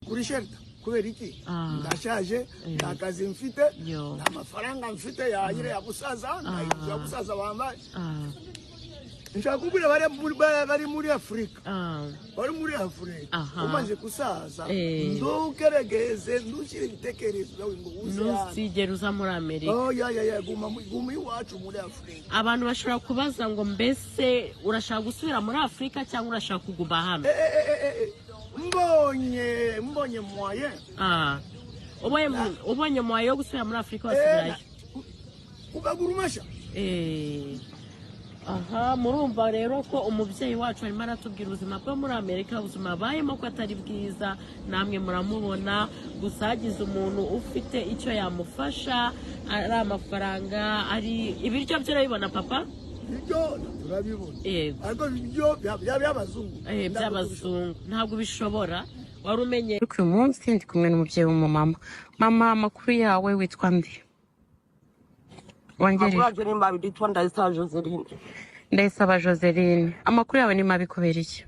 kuri shelter kubera iki ndashaje ndakazi mfite n'amafaranga mfite yayire yabusaza yabusaza bambaye nshaka kubira bari muri Afrika bari muri Afrika umaze kusaza ndukeregeze ndukire ibitekerezo ngo nusigeruza muri Amerika guma iwacu muri Afrika abantu bashobora kubaza ngo mbese urashaka gusubira muri Afrika cyangwa urashaka kuguma hano mbonye moyen ubonye moyen yo gusubira muri Afrika wasubirayo ukagurumasha aha murumva rero ko umubyeyi wacu arimo aratubwira ubuzima bwo muri Amerika ubuzima bayemo ko atari bwiza namwe muramubona gusa hagize umuntu ufite icyo yamufasha ari amafaranga ari ibiryo byo urabibona papa ibyo turabibona ariko ibyo by'abazungu by'abazungu ntabwo bishobora wari umenye uyu munsi ndi kumwe n'umubyeyi w'umumama mama amakuru yawe witwa nde Ndayisaba Joseline amakuru yawe ni mabi kubera iki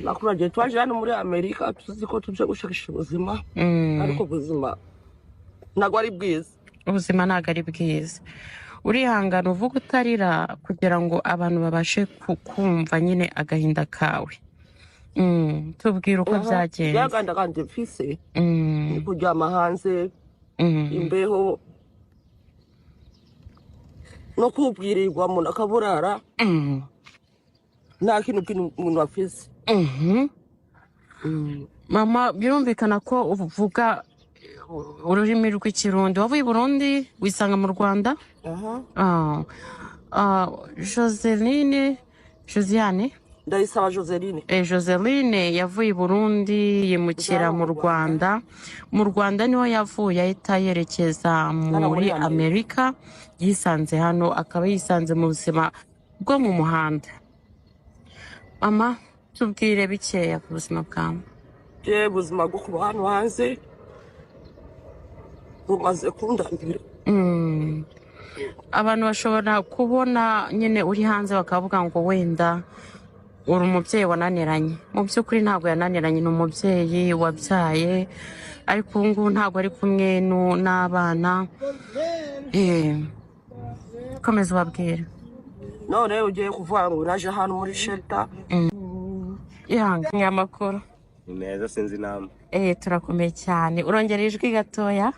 amakuru yaje twaje hano muri Amerika tuzi ko tuje gushakisha ubuzima ariko ubuzima ntabwo ari bwiza urihangana uvuga utarira kugira ngo abantu babashe kumva nyine agahinda kawe tubwira uko byagenze byaganda kandi mfise kuryama hanze imbeho no kubwirirwa umuntu akaburara nta kintu umuntu afise mama birumvikana ko uvuga ururimi rw'ikirundi wavuye i Burundi wisanga mu Rwanda Josiane Ndayisaba Joseline Joseline yavuye i Burundi yimukira mu Rwanda niho yavuye ahita yerekeza muri Amerika yisanze hano akaba yisanze mu buzima bwo mu muhanda mama tubwire bikeya ku buzima bwawe ubuzima bwo kuba hano hanze bumaze kundambira abantu bashobora kubona nyine uri hanze bakavuga ngo wenda uri umubyeyi wananiranye mu by'ukuri ntabwo yananiranye ni umubyeyi wabyaye ariko ubu ngubu ntabwo ari kumwe n'abana komeza ubabwira none ugiye kuvuga ngo naje hano muri shelter ihanganye amakuru ni meza sinzi inama turakomeye cyane urongera ijwi gatoya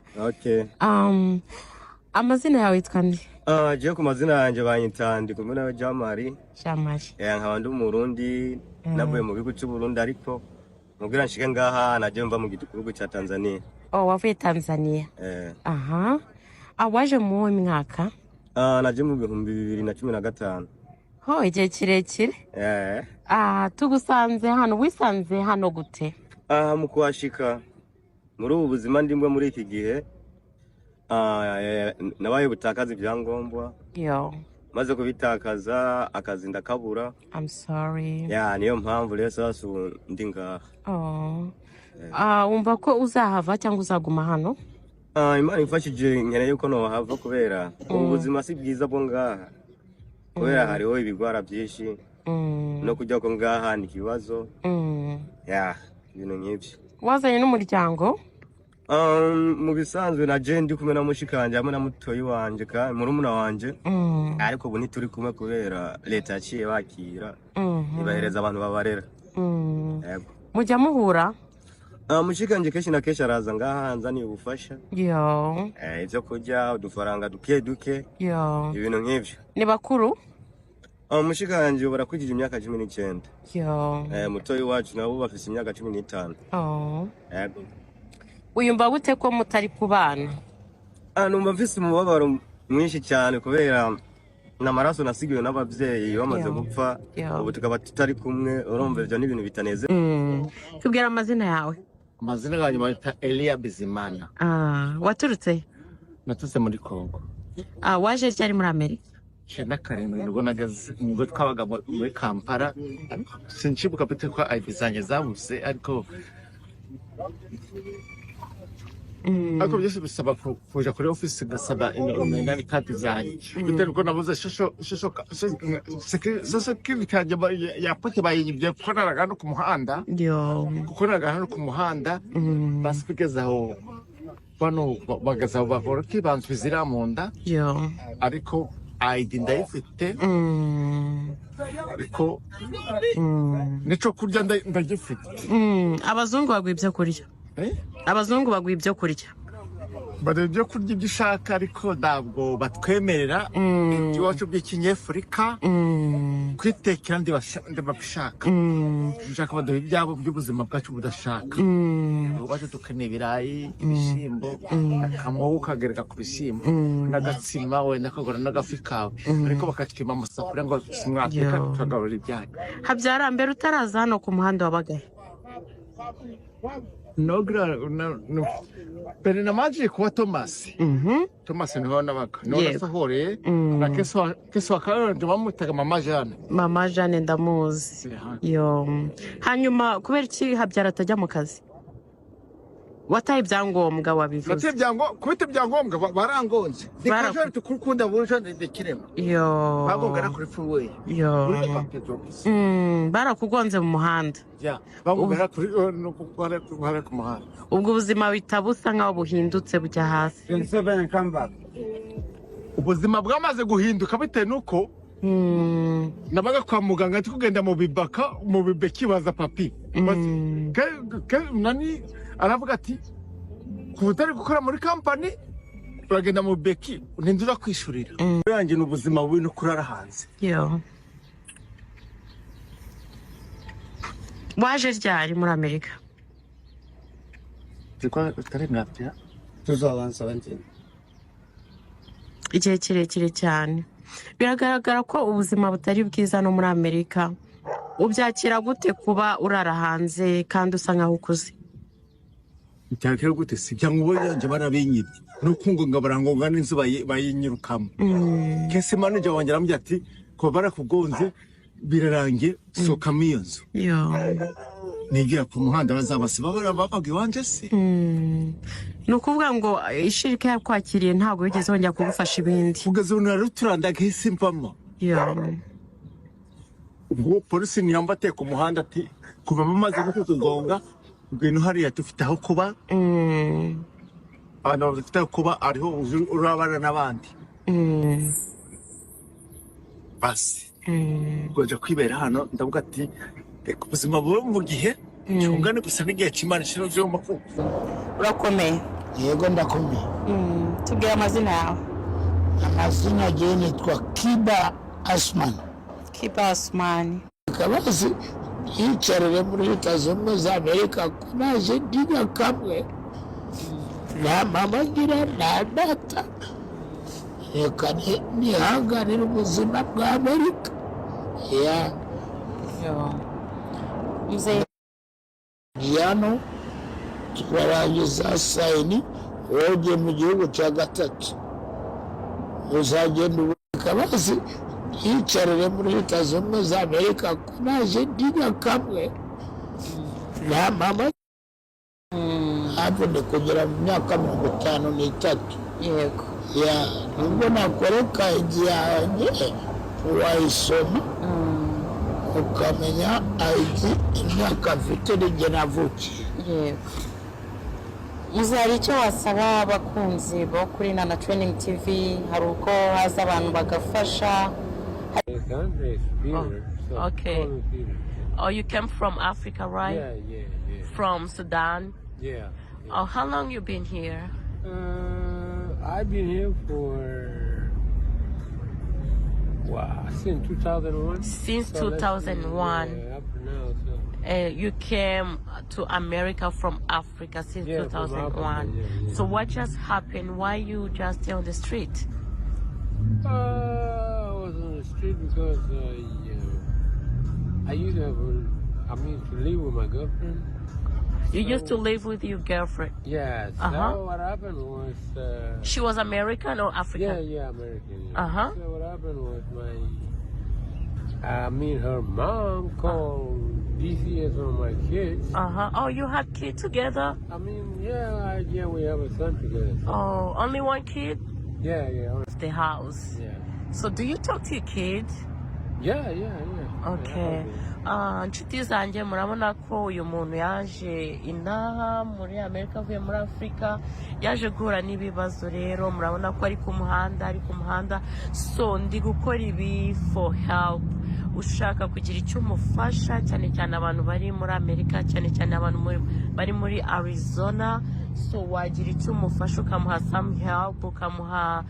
amazina yawe yitwa nde je ku mazina yanjye banyita ndi kumwe na Jamari nkaba ndi umurundi navuye mu gihugu cy'u Burundi ariko mubwira nshike ngaha naje mva mu gihugu cya Tanzania wavuye Tanzania waje mu mwaka naje mu 2015 igihe kirekire tugusanze hano wisanze hano gute mu kuhashika muri ubu buzima ndimwe muri iki gihe nabaye butakaza ibyangombwa maze kubitakaza akazi ndakabura I'm sorry niyo mpamvu rero sasa ndi ngaha wumva ko uzahava cyangwa uzaguma hano Imana imfashije nkeneye yuko nohava kubera ubuzima si bwiza bwo ngaha kubera hariho ibigwara byinshi no kujya ko ngaha ni kibazo ibintu nk'ibyo wazanye n'umuryango mu bisanzwe na je ndi kumwe na mushikanje hamwe na mutoyi wanje ka murumuna wanje ariko ubu ntituri kumwe kubera leta yaciye bakira ibahereza abantu babarera mujya muhura mushikanje kenshi na kenshi araza ngaha nzaniye ubufasha ibyo kurya udufaranga duke ibintu nk'ibyo ni bakuru mushikanje barakwigije imyaka 19 mutoyi wacu nabo bafise imyaka 15 uyumva gute ko mutari kubana numva mfise umubabaro mwinshi cyane kubera n'amaraso nasigiwe n'ababyeyi bamaze gupfa ubu tukaba tutari kumwe urumva ibyo n'ibintu bitaneze tubwira amazina yawe amazina yanjye bita Elia Bizimana waturutse naturutse muri Kongo waje ryari muri Amerika karindwi nibwo nageze nibwo twabaga muri Kampala sinchibuka bite ko ID zanjye zabuze ariko ariko byose bisaba kuja kuri office gasaba inani kadi zanjye bitewe ko nabuze shosho kanje yapoke bayibye gukorera hano ku muhanda gukorera hano ku muhanda basipikezaho bano bagaza bahora kibanzwe zira mu nda ariko ID ndayifite ariko nico kurya ndagifite abazungu bagwibye kurya abazungu bagwibye kurya bari ibyo kurya ibyo ushaka ariko ntabwo batwemerera iwacu by'ikinyafurika kwitekera ndabishaka dushaka baduha ibyabo by'ubuzima bwacu budashaka ubaje dukeneye ibirayi ibishyimbo akamuhu kagereka ku bishyimbo n'agatsima wenda kagura n'agafi kawe ariko bakatwima amasafuriya ngo simwateka tukagaburira ibyanyu Habyara mbere utaraza hano ku muhanda wabagahe no pero na maji kuwa Thomas Thomas niho nabaga no nasahore na keso akaro ndamutaga mama Jane ndamuzi yo hanyuma kubera iki Habyara atajya mu kazi wataye ibyangombwa wabivuze wataye ibyangombwa kubita ibyangombwa barangonze dikaje tukukunda buruje ndekirema yo bagongana kuri freeway yo barakugonze mu muhanda bagongana kuri ku muhanda ubwo ubuzima bitabusa nkaho buhindutse bujya hasi ubuzima bwamaze guhinduka bitewe nuko nabaga kwa muganga ati kugenda mu bibaka mu bibeki baza papi nani aravuga ati kubutari gukora muri company uragenda mu bibeki ntindura kwishurira yanjye n'ubuzima bubi no kurara hanze waje ryari muri Amerika igihe kirekire cyane biragaragara ko ubuzima butari bwiza no muri Amerika ubyakira gute kuba urara hanze kandi usa nkaho ukuze cyakira gute si byango yanjye barabinyibye nuko ngo barangonga n'inzu bayinyirukamo kese manager wanjye aramubye ati ko barakugonze birarangiye sokamo iyo nzu nigira ku muhanda bazabasiba babaga iwanje se nukuvuga ngo ishirika yakwakiriye ntago yigeze wongera kugufasha ibindi ugeze unara turanda gahise mvamo ubwo polisi niyambate ku muhanda ati kuva amaze kukugonga ngwino hariya dufite aho kuba abantu bafite aho kuba ariho urabana n'abandi basi goje kwibera hano ndavuga ati ubuzima bwo mu gihe cyungane gusa n'igihe cy'Imana shiro byo mafu urakomeye yego ndakomeye tubwira amazina yawe amazina ye nitwa Kiba Asman kabazi yicarire muri Leta Zunze za Amerika kunaje ndiga kamwe na mama ngira na data reka nihanganire ubuzima bwa Amerika mzee Diano turarangiza sayini woge mu gihugu cya gatatu uzagenda kabazi yicarire muri Leta Zunze za Amerika kunaje ndiga kamwe na mama hapo ni kugera mu myaka 53 yego nubwo nakoroka igihe wayisoma ukamenya aiki imyaka mfite n'igihe navukiye yego muzari icyo wasaba abakunzi bo kuri Nana Training TV hari uko haza abantu bagafasha okay oh you came from Africa right yeah. from Sudan oh how long you been here I've been here for since 2001. Since 2001. Up to now, so. You came to America from Africa since 2001. Africa, So what just happened? Why you just stay on the street? I was on the street because I used to have, to live with my girlfriend. You used to live with your girlfriend? Yes. So what happened was... she was American or African? Yeah, American. So what happened was I mean, her mom called DCS on my kids. Oh, you have kids together? I mean, yeah, we have a son together. So. Oh, only one kid? Yeah. The house. Yeah. So do you talk to your kids? Yeah. Okay. Inshuti zanjye murabona ko uyu muntu yaje inaha muri Amerika avuye muri Afurika yaje guhura n'ibibazo rero murabona ko ari ku muhanda so ndi gukora ibi for help ushaka kugira icyo umufasha cyane cyane abantu bari muri Amerika cyane cyane abantu bari muri Arizona so wagira icyo umufasha ukamuha some help ukamuha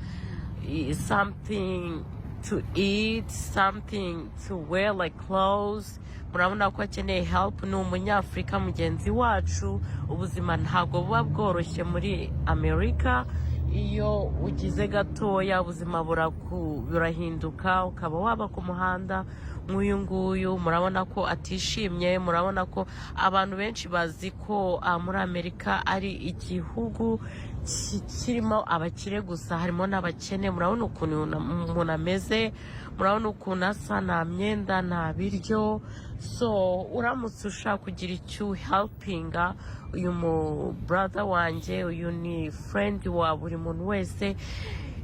something to eat, something to wear like clothes. Murabona ko akeneye help ni umunyafurika mugenzi wacu ubuzima ntabwo buba bworoshye muri Amerika iyo ugize gatoya ubuzima burahinduka ukaba waba ku muhanda nk'uyu nguyu murabona ko atishimye murabona ko abantu benshi bazi ko muri Amerika ari igihugu kirimo abakire gusa harimo n'abakene murabona ukuntu umuntu ameze murabona ukuntu asa nta myenda nta biryo so uramutse ushaka kugira icyo helpinga uyu mu brother wanjye uyu ni friend wa buri muntu wese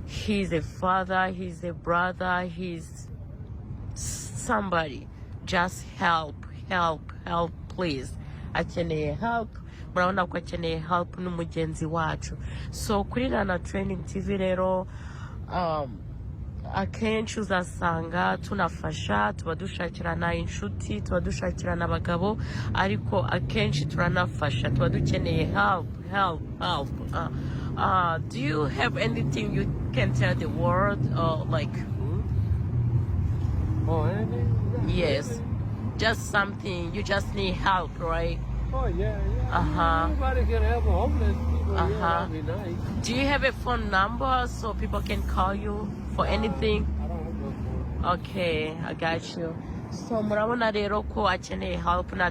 he's a father he's a brother he's somebody just help please akeneye help murabona ko akeneye help n'umugenzi wacu so kuri Rana Training TV rero akenshi uzasanga tunafasha tuba dushakirana inshuti tuba dushakirana abagabo ariko akenshi turanafasha tuba dukeneye help do you have anything you can tell the world like anything? Yes, just something you just need help, right? Oh yeah. Everybody can help homeless people. Yeah, that'd be nice. Do you have a phone number so people can call you for anything? I don't have no phone. Okay, I got you. So murabona rero ko akeneye help na